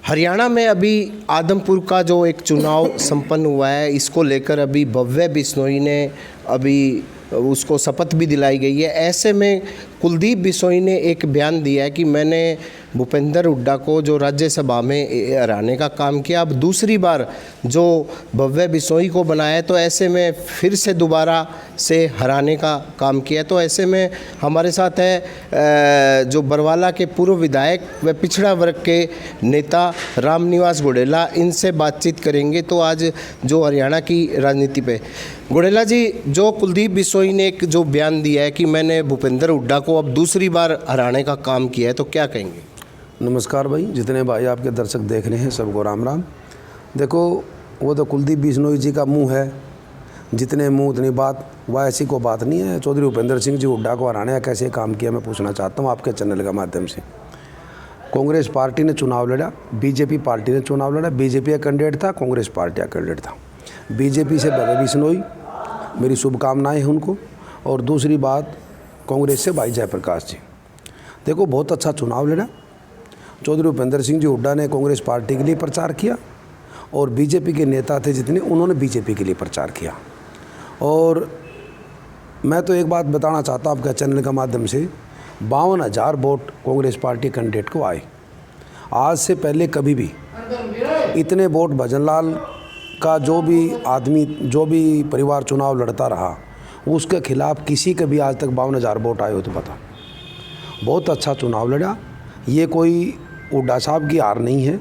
हरियाणा में अभी आदमपुर का जो एक चुनाव संपन्न हुआ है, इसको लेकर अभी भव्य बिश्नोई ने अभी उसको शपथ भी दिलाई गई है। ऐसे में कुलदीप बिश्नोई ने एक बयान दिया है कि मैंने भूपेंद्र हुड्डा को जो राज्यसभा में हराने का काम किया, अब दूसरी बार जो भव्य बिश्नोई को बनाया, तो ऐसे में फिर से दोबारा से हराने का काम किया। तो ऐसे में हमारे साथ है जो बरवाला के पूर्व विधायक व पिछड़ा वर्ग के नेता रामनिवास गुडेला, इनसे बातचीत करेंगे। तो आज जो हरियाणा की राजनीति पे गुडेला जी, जो कुलदीप बिश्नोई ने एक जो बयान दिया है कि मैंने भूपेंद्र हुड्डा को अब दूसरी बार हराने का काम किया है, तो क्या कहेंगे? नमस्कार भाई, जितने भाई आपके दर्शक देख रहे हैं सबको राम राम। देखो, वो तो कुलदीप बिश्नोई जी का मुंह है, जितने मुंह उतनी बात। वह ऐसी को बात नहीं है। चौधरी भूपेंद्र सिंह जी हुड्डा को हराने का कैसे काम किया, मैं पूछना चाहता हूँ आपके चैनल के माध्यम से। कांग्रेस पार्टी ने चुनाव लड़ा, बीजेपी पार्टी ने चुनाव लड़ा। बीजेपी का कैंडिडेट था, कांग्रेस पार्टी का कैंडिडेट था। बीजेपी से भव्य बिश्नोई, मेरी शुभकामनाएँ हैं उनको। और दूसरी बात, कांग्रेस से भाई जयप्रकाश जी। देखो, बहुत अच्छा चुनाव लड़ा। चौधरी भूपेंद्र सिंह जी हुड्डा ने कांग्रेस पार्टी के लिए प्रचार किया और बीजेपी के नेता थे जितने, उन्होंने बीजेपी के लिए प्रचार किया। और मैं तो एक बात बताना चाहता हूँ आपके चैनल के माध्यम से, 52,000 वोट कांग्रेस पार्टी कैंडिडेट को आए। आज से पहले कभी भी इतने वोट भजनलाल का जो भी आदमी, जो भी परिवार चुनाव लड़ता रहा, उसके खिलाफ किसी के भी आज तक 52,000 वोट आए हो तो बता। बहुत अच्छा चुनाव लड़ा। ये कोई हुड्डा साहब की हार नहीं है,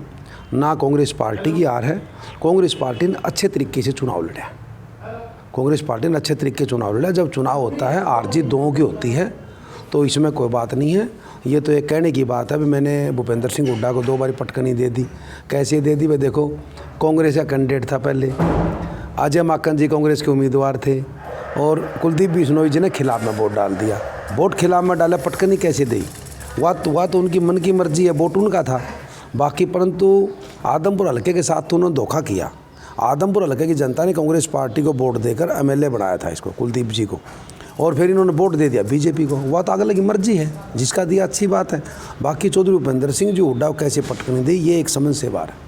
ना कांग्रेस पार्टी की हार है। कांग्रेस पार्टी ने अच्छे तरीके से चुनाव लड़ा। कांग्रेस पार्टी ने अच्छे तरीके से चुनाव लड़ा। जब चुनाव होता है, हार जीत दोनों की होती है, तो इसमें कोई बात नहीं है। ये तो एक कहने की बात है भी मैंने भूपेंद्र सिंह हुड्डा को 2 बार पटकनी दे दी। कैसे दे दी भाई? देखो, कांग्रेस का कैंडिडेट था पहले, अजय माकन जी कांग्रेस के उम्मीदवार थे, और कुलदीप बिश्नोई जी ने खिलाफ में वोट डाल दिया। वोट खिलाफ में डाला, पटकनी कैसे दी? वह तो उनकी मन की मर्जी है, वोट उनका था। बाकी परंतु आदमपुर हलके के साथ तो उन्होंने धोखा किया। आदमपुर हलके की जनता ने कांग्रेस पार्टी को वोट देकर एमएलए बनाया था इसको, कुलदीप जी को, और फिर इन्होंने वोट दे दिया बीजेपी को। वह तो अगले की मर्जी है, जिसका दिया अच्छी बात है। बाकी चौधरी भूपेंद्र सिंह जी हुड्डा को कैसे पटकनी दी, ये एक समझ से बाहर है।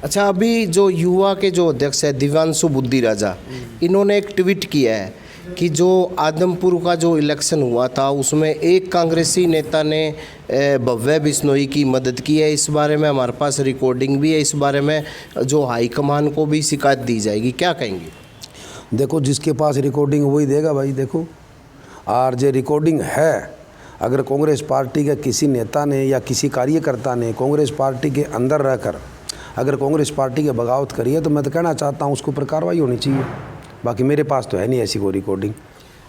अच्छा, अभी जो युवा के जो अध्यक्ष है दिव्यांशु बुद्धि राजा, इन्होंने एक ट्वीट किया है कि जो आदमपुर का जो इलेक्शन हुआ था, उसमें एक कांग्रेसी नेता ने भव्य बिश्नोई की मदद की है। इस बारे में हमारे पास रिकॉर्डिंग भी है। इस बारे में जो हाईकमान को भी शिकायत दी जाएगी, क्या कहेंगे? देखो, जिसके पास रिकॉर्डिंग वही देगा भाई। देखो, और जो रिकॉर्डिंग है, अगर कांग्रेस पार्टी के किसी नेता ने या किसी कार्यकर्ता ने कांग्रेस पार्टी के अंदर रहकर अगर कांग्रेस पार्टी के बगावत करी है, तो मैं तो कहना चाहता हूँ उसके ऊपर कार्रवाई होनी चाहिए। बाकी मेरे पास तो है नहीं ऐसी कोई रिकॉर्डिंग।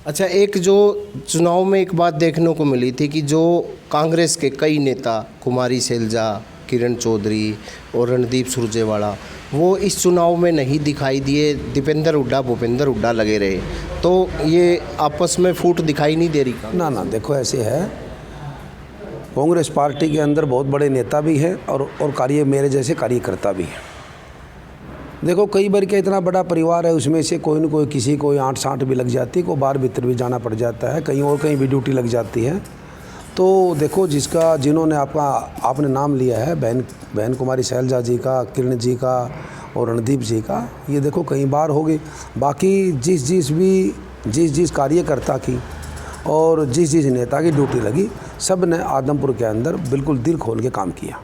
अच्छा, एक जो चुनाव में एक बात देखने को मिली थी कि जो कांग्रेस के कई नेता, कुमारी शैलजा, किरण चौधरी और रणदीप सुरजेवाला, वो इस चुनाव में नहीं दिखाई दिए। दीपेंद्र हुड्डा, भूपेंद्र हुड्डा लगे रहे। तो ये आपस में फूट दिखाई नहीं दे रही? ना, देखो, ऐसे है, कांग्रेस पार्टी के अंदर बहुत बड़े नेता भी हैं और मेरे जैसे कार्यकर्ता भी हैं। देखो, कई बार क्या इतना बड़ा परिवार है, उसमें से कोई न कोई किसी को 8-60 भी लग जाती है, कोई बाहर भीतर भी जाना पड़ जाता है, कहीं और कहीं भी ड्यूटी लग जाती है। तो देखो, जिन्होंने आपने नाम लिया है, बहन कुमारी शैलजा जी का, किरण जी का और रणदीप जी का, ये देखो कई बार हो गई। बाकी जिस कार्यकर्ता की और जिस नेता की ड्यूटी लगी, सब ने आदमपुर के अंदर बिल्कुल दिल खोल के काम किया।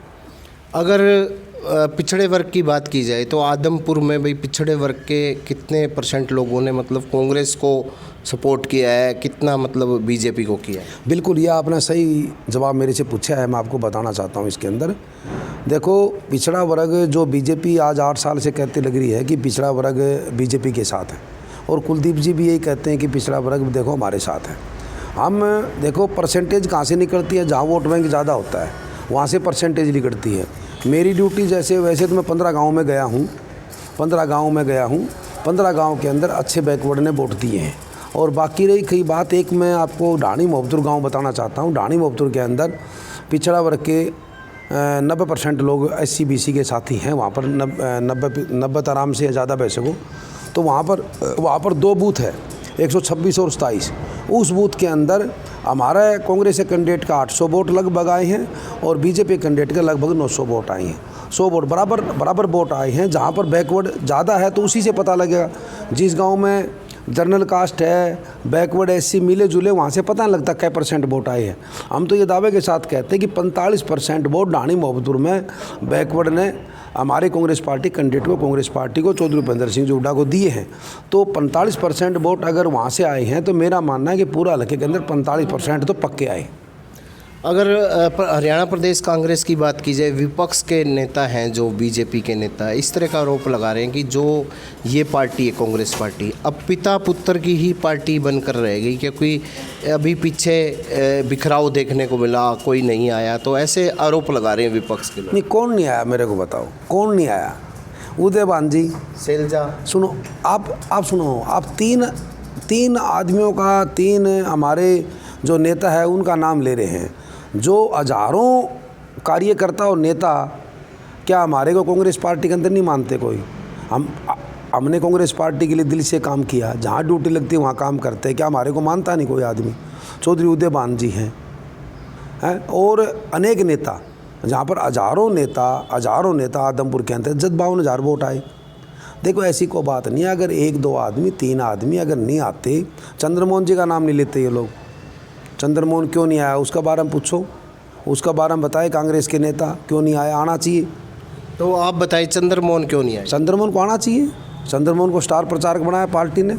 अगर पिछड़े वर्ग की बात की जाए तो आदमपुर में भाई पिछड़े वर्ग के कितने % लोगों ने मतलब कांग्रेस को सपोर्ट किया है, कितना मतलब बीजेपी को किया है? बिल्कुल, ये आपने सही जवाब मेरे से पूछा है। मैं आपको बताना चाहता हूँ इसके अंदर। देखो, पिछड़ा वर्ग जो बीजेपी आज 8 साल से कहती लग रही है कि पिछड़ा वर्ग बीजेपी के साथ है, और कुलदीप जी भी यही कहते हैं कि पिछड़ा वर्ग देखो हमारे साथ है। हम देखो, परसेंटेज कहाँ से निकलती है? जहाँ वोट बैंक ज़्यादा होता है वहाँ से परसेंटेज निकलती है। मेरी ड्यूटी वैसे तो मैं 15 गाँव में गया हूँ। 15 गाँव के अंदर अच्छे बैकवर्ड ने वोट दिए हैं। और बाकी रही कई बात, एक मैं आपको ढाणी मोहब्बतपुर गांव बताना चाहता हूं। ढाणी मोहब्बतपुर के अंदर पिछड़ा वर्ग के 90% लोग SC BC के साथी हैं। वहाँ पर 90 आराम से ज़्यादा पैसे को, तो वहाँ पर 2 बूथ है, 126 और 27। उस बूथ के अंदर हमारा कांग्रेस कैंडिडेट का 800 वोट लगभग आए हैं और बीजेपी कैंडिडेट के लगभग 900 वोट आए हैं। 100 वोट बराबर वोट आए हैं। जहाँ पर बैकवर्ड ज़्यादा है तो उसी से पता लगेगा। जिस गांव में जनरल कास्ट है, बैकवर्ड एससी मिले जुले, वहाँ से पता नहीं लगता क्या % वोट आए हैं। हम तो ये दावे के साथ कहते हैं कि 45% वोट ढाणी मोहब्बतपुर में बैकवर्ड ने हमारे कांग्रेस पार्टी कैंडिडेट को, कांग्रेस पार्टी को, चौधरी भूपेंद्र सिंह जी हुड्डा को दिए हैं। तो 45% वोट अगर वहाँ से आए हैं तो मेरा मानना है कि पूरा हल्के के अंदर 45% तो पक्के आए। अगर हरियाणा प्रदेश कांग्रेस की बात की जाए, विपक्ष के नेता हैं जो बीजेपी के नेता इस तरह का आरोप लगा रहे हैं कि जो ये पार्टी है कांग्रेस पार्टी, अब पिता पुत्र की ही पार्टी बनकर रहेगी, क्योंकि अभी पीछे बिखराव देखने को मिला, कोई नहीं आया। तो ऐसे आरोप लगा रहे हैं विपक्ष के लोग। नहीं, कौन नहीं आया मेरे को बताओ, कौन नहीं आया? उदयभान जी, शैलजा, सुनो आप सुनो, आप तीन आदमियों का, 3 हमारे जो नेता है उनका नाम ले रहे हैं। जो हजारों कार्यकर्ता और नेता क्या हमारे को कांग्रेस पार्टी के अंदर नहीं मानते कोई? हमने कांग्रेस पार्टी के लिए दिल से काम किया, जहाँ ड्यूटी लगती है वहाँ काम करते हैं। क्या हमारे को मानता नहीं कोई आदमी? चौधरी उदयभान जी हैं और अनेक नेता, जहाँ पर हजारों नेता आदमपुर के अंदर 52,000 वोट आए। देखो ऐसी कोई बात नहीं है। अगर 1-2 आदमी, 3 आदमी अगर नहीं आते, चंद्रमोहन जी का नाम नहीं लेते ये लोग। चंद्रमोहन क्यों नहीं आया उसका बारे में पूछो, उसका बारे में बताए कांग्रेस के नेता क्यों नहीं आया। आना चाहिए। तो आप बताइए चंद्रमोहन क्यों नहीं आए? चंद्रमोहन को आना चाहिए। चंद्रमोहन को स्टार प्रचारक बनाया पार्टी ने,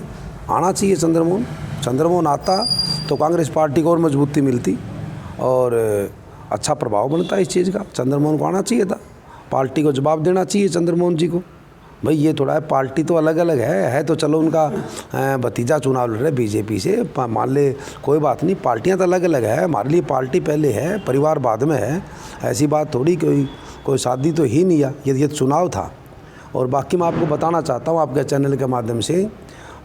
आना चाहिए चंद्रमोहन आता तो कांग्रेस पार्टी को और मजबूती मिलती और अच्छा प्रभाव बनता है इस चीज़ का। चंद्रमोहन को आना चाहिए था, पार्टी को जवाब देना चाहिए चंद्रमोहन जी को। भाई ये थोड़ा है, पार्टी तो अलग अलग है तो चलो उनका भतीजा चुनाव लड़ रहा है बीजेपी से, मान ले, कोई बात नहीं। पार्टियां तो अलग अलग है, हमारे लिए पार्टी पहले है, परिवार बाद में है। ऐसी बात थोड़ी कोई शादी तो ही नहीं है, ये चुनाव था। और बाकी मैं आपको बताना चाहता हूँ आपके चैनल के माध्यम से,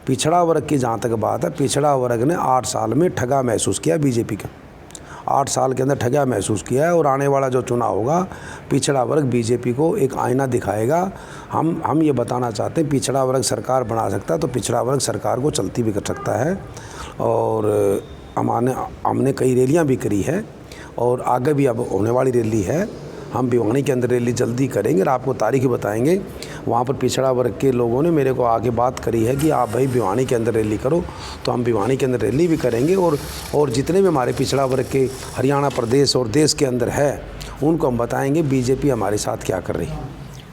पिछड़ा वर्ग की जहाँ तक बात है, पिछड़ा वर्ग ने 8 साल में ठगा महसूस किया बीजेपी का। 8 साल के अंदर ठगा महसूस किया है और आने वाला जो चुनाव होगा, पिछड़ा वर्ग बीजेपी को एक आईना दिखाएगा। हम ये बताना चाहते हैं, पिछड़ा वर्ग सरकार बना सकता है तो पिछड़ा वर्ग सरकार को चलती भी कर सकता है। और हमने कई रैलियां भी करी है और आगे भी अब होने वाली रैली है। हम भिवानी के अंदर रैली जल्दी करेंगे और आपको तारीख बताएंगे। वहाँ पर पिछड़ा वर्ग के लोगों ने मेरे को आगे बात करी है कि आप भाई भिवानी के अंदर रैली करो, तो हम भिवानी के अंदर रैली भी करेंगे। और जितने भी हमारे पिछड़ा वर्ग के हरियाणा प्रदेश और देश के अंदर है उनको हम बताएंगे बीजेपी हमारे साथ क्या कर रही है।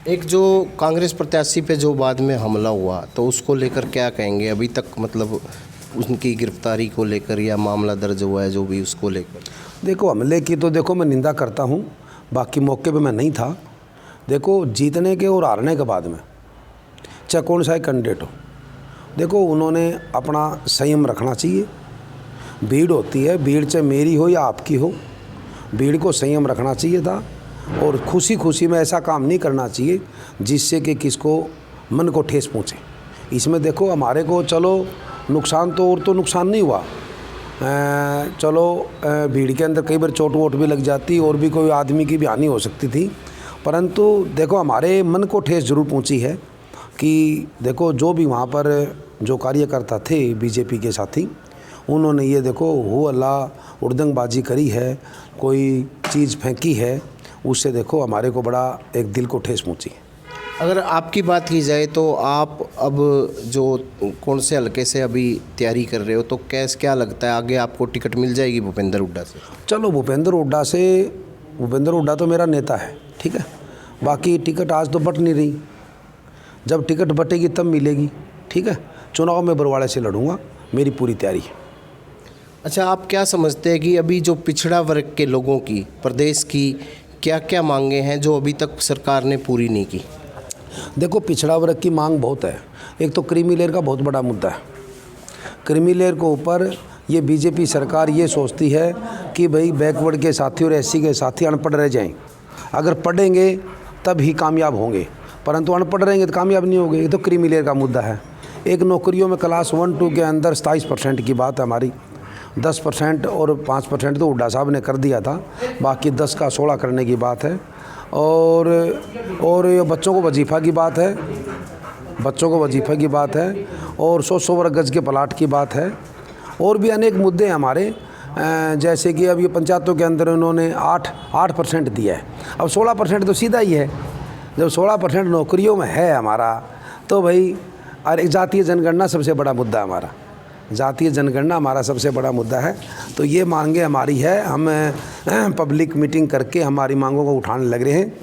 एक जो कांग्रेस प्रत्याशी पे जो बाद में हमला हुआ, तो उसको लेकर क्या कहेंगे? अभी तक मतलब उनकी गिरफ्तारी को लेकर या मामला दर्ज हुआ है जो भी, उसको लेकर? देखो हमले की तो देखो मैं निंदा करता हूँ, बाकी मौके पे मैं नहीं था। देखो जीतने के और हारने के बाद में चाहे कौन सा कैंडिडेट हो, देखो उन्होंने अपना संयम रखना चाहिए। भीड़ होती है, भीड़ चाहे मेरी हो या आपकी हो, भीड़ को संयम रखना चाहिए था और खुशी खुशी में ऐसा काम नहीं करना चाहिए जिससे कि किसको मन को ठेस पहुँचे। इसमें देखो हमारे को चलो नुकसान तो नुकसान नहीं हुआ, चलो भीड़ के अंदर कई बार चोट वोट भी लग जाती और भी कोई आदमी की भी हानि हो सकती थी, परंतु देखो हमारे मन को ठेस जरूर पहुंची है कि देखो जो भी वहाँ पर जो कार्यकर्ता थे बीजेपी के साथी, उन्होंने ये देखो हो अल्लाह उड़दंगबाजी करी है, कोई चीज़ फेंकी है, उससे देखो हमारे को बड़ा एक दिल को ठेस पहुंची है। अगर आपकी बात की जाए तो आप अब जो कौन से हलके से अभी तैयारी कर रहे हो, तो क्या लगता है आगे आपको टिकट मिल जाएगी भूपेंद्र हुड्डा से? चलो भूपेंद्र हुड्डा तो मेरा नेता है, ठीक है। बाकी टिकट आज तो बट नहीं रही, जब टिकट बटेगी तब मिलेगी, ठीक है। चुनाव में बरवाड़े से लड़ूंगा, मेरी पूरी तैयारी है। अच्छा, आप क्या समझते हैं कि अभी जो पिछड़ा वर्ग के लोगों की, प्रदेश की क्या क्या मांगे हैं जो अभी तक सरकार ने पूरी नहीं की? देखो पिछड़ा वर्ग की मांग बहुत है। एक तो क्रीमी लेयर का बहुत बड़ा मुद्दा है। क्रीमी लेयर के ऊपर ये बीजेपी सरकार ये सोचती है कि भाई बैकवर्ड के साथी और एससी के साथी अनपढ़ रह जाएं, अगर पढ़ेंगे तब ही कामयाब होंगे, परंतु अनपढ़ रहेंगे तो कामयाब नहीं होंगे। ये तो क्रीमी लेयर का मुद्दा है। एक नौकरियों में क्लास 1-2 के अंदर 27% की बात है हमारी, 10% और 5% तो हुड्डा साहब ने कर दिया था, बाकी 10 का 16 करने की बात है। और ये बच्चों को वजीफ़ा की बात है, और 100 वर्ग गज के प्लाट की बात है। और भी अनेक मुद्दे हैं हमारे, जैसे कि अब ये पंचायतों के अंदर उन्होंने 8% दिया है, अब 16% तो सीधा ही है जब 16% नौकरियों में है हमारा, तो भाई और एक जातीय जनगणना सबसे बड़ा मुद्दा है हमारा, जातीय जनगणना हमारा सबसे बड़ा मुद्दा है। तो ये मांगे हमारी है, हम पब्लिक मीटिंग करके हमारी मांगों को उठाने लग रहे हैं।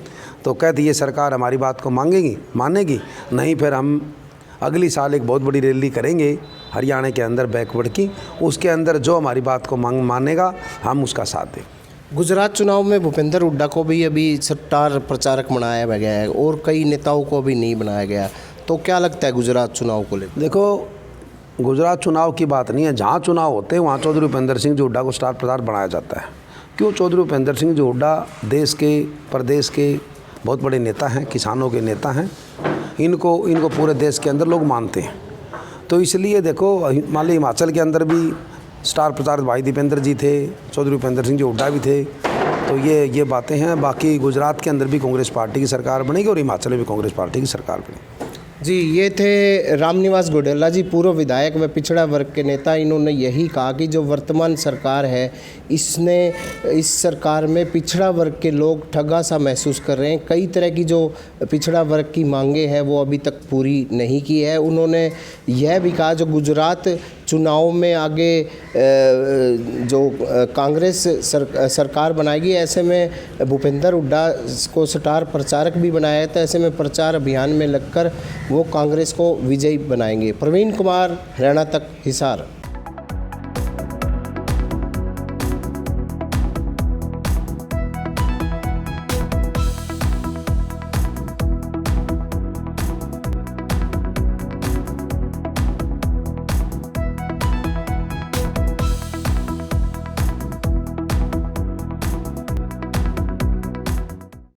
तो कहते ये सरकार हमारी बात को मानेगी, नहीं फिर हम अगली साल एक बहुत बड़ी रैली करेंगे हरियाणा के अंदर बैकवर्ड की, उसके अंदर जो हमारी बात को मानेगा हम उसका साथ दें। गुजरात चुनाव में भूपेंद्र हुड्डा को भी अभी स्टार प्रचारक बनाया गया है और कई नेताओं को अभी नहीं बनाया गया, तो क्या लगता है गुजरात चुनाव को लेकर? देखो, गुजरात चुनाव की बात नहीं है, जहाँ चुनाव होते हैं वहाँ चौधरी भूपेंद्र सिंह जी हुड्डा को स्टार प्रचारक बनाया जाता है। क्यों? चौधरी भूपेंद्र सिंह जी हुड्डा देश के प्रदेश के बहुत बड़े नेता हैं, किसानों के नेता हैं, इनको पूरे देश के अंदर लोग मानते हैं। तो इसलिए देखो, मान ली हिमाचल के अंदर भी स्टार प्रचारक भाई दीपेंद्र जी थे, चौधरी भूपेंद्र सिंह जी हुड्डा भी थे। तो ये बातें हैं। बाकी गुजरात के अंदर भी कांग्रेस पार्टी की सरकार बनेगी और हिमाचल में भी कांग्रेस पार्टी की सरकार बनेगी। जी, ये थे रामनिवास गोडेला जी, पूर्व विधायक व पिछड़ा वर्ग के नेता। इन्होंने यही कहा कि जो वर्तमान सरकार है इस सरकार में पिछड़ा वर्ग के लोग ठगा सा महसूस कर रहे हैं। कई तरह की जो पिछड़ा वर्ग की मांगे हैं वो अभी तक पूरी नहीं की है। उन्होंने यह भी कहा जो गुजरात चुनाव में आगे जो कांग्रेस सरकार बनाएगी, ऐसे में भूपेंद्र हुड्डा को स्टार प्रचारक भी बनाया था। ऐसे में प्रचार अभियान में लगकर वो कांग्रेस को विजयी बनाएंगे। प्रवीण कुमार, हरियाणा तक, हिसार।